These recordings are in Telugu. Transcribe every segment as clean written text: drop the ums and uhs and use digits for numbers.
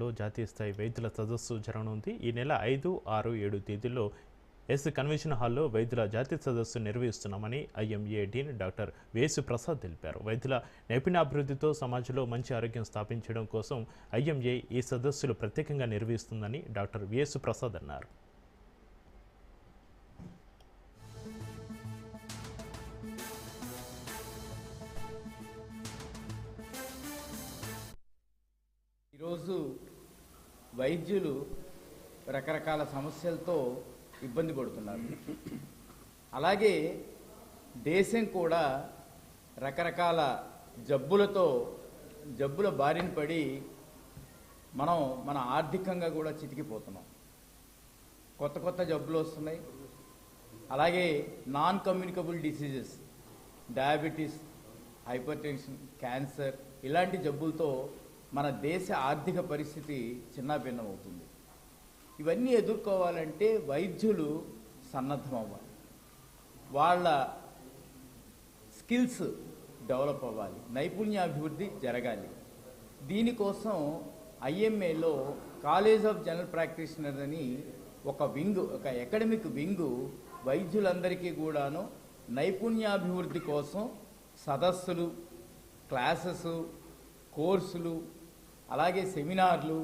లో జాతీయ స్థాయి వైద్యుల సదస్సు జరగనుంది. ఈ నెల 5, 6, 7 తేదీల్లో కన్వెన్షన్ హాల్లో వైద్యుల జాతీయ సదస్సు నిర్వహిస్తున్నామని ఐఎంఏ డీన్ డాక్టర్ వేసు ప్రసాద్ తెలిపారు. వైద్యుల నైపుణ్యాభివృద్ధితో సమాజంలో మంచి ఆరోగ్యం స్థాపించడం కోసం ఐఎంఏ ఈ సదస్సులు ప్రత్యేకంగా నిర్వహిస్తుందని డాక్టర్ వేసు ప్రసాద్ అన్నారు. ఈరోజు వైద్యులు రకరకాల సమస్యలతో ఇబ్బంది పడుతున్నారు. అలాగే దేశం కూడా రకరకాల జబ్బుల బారిన పడి మన ఆర్థికంగా కూడా చితికిపోతున్నాం. కొత్త జబ్బులు వస్తున్నాయి. అలాగే non communicable diseases, diabetes, hyper tension, cancer ఇలాంటి జబ్బులతో మన దేశ ఆర్థిక పరిస్థితి చిన్నాభిన్నమవుతుంది. ఇవన్నీ ఎదుర్కోవాలంటే వైద్యులు సన్నద్ధం అవ్వాలి, వాళ్ళ స్కిల్స్ డెవలప్ అవ్వాలి, నైపుణ్యాభివృద్ధి జరగాలి. దీనికోసం ఐఎంఏలో కాలేజ్ ఆఫ్ జనరల్ ప్రాక్టీషనర్ అని ఒక అకాడమిక్ వింగు వైద్యులందరికీ కూడాను నైపుణ్యాభివృద్ధి కోసం సదస్సులు, క్లాసెస్, కోర్సులు, అలాగే సెమినార్లు,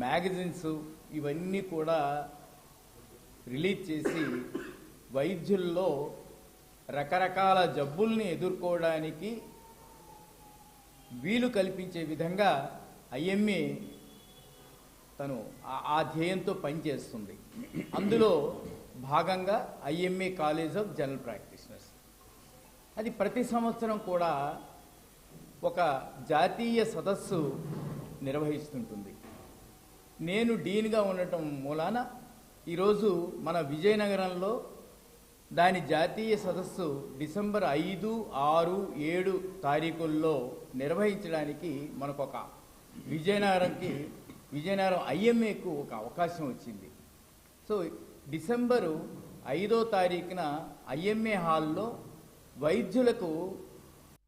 మ్యాగజైన్స్ ఇవన్నీ కూడా రిలీజ్ చేసి వైద్యుల్లో రకరకాల జబ్బుల్ని ఎదుర్కోవడానికి వీలు కల్పించే విధంగా ఐఎంఏ తను ఆ ధ్యేయంతో పనిచేస్తుంది. అందులో భాగంగా IMA college of general practitioners అది ప్రతి సంవత్సరం కూడా ఒక జాతీయ సదస్సు నిర్వహిస్తుంటుంది. నేను డీన్గా ఉండటం మూలాన ఈరోజు మన విజయనగరంలో దాని జాతీయ సదస్సు డిసెంబర్ 5, 6, 7 తారీఖుల్లో నిర్వహించడానికి మనకు ఒక విజయనగరం ఐఎంఏకు ఒక అవకాశం వచ్చింది. సో డిసెంబరు 5వ తారీఖున ఐఎంఏ హాల్లో వైద్యులకు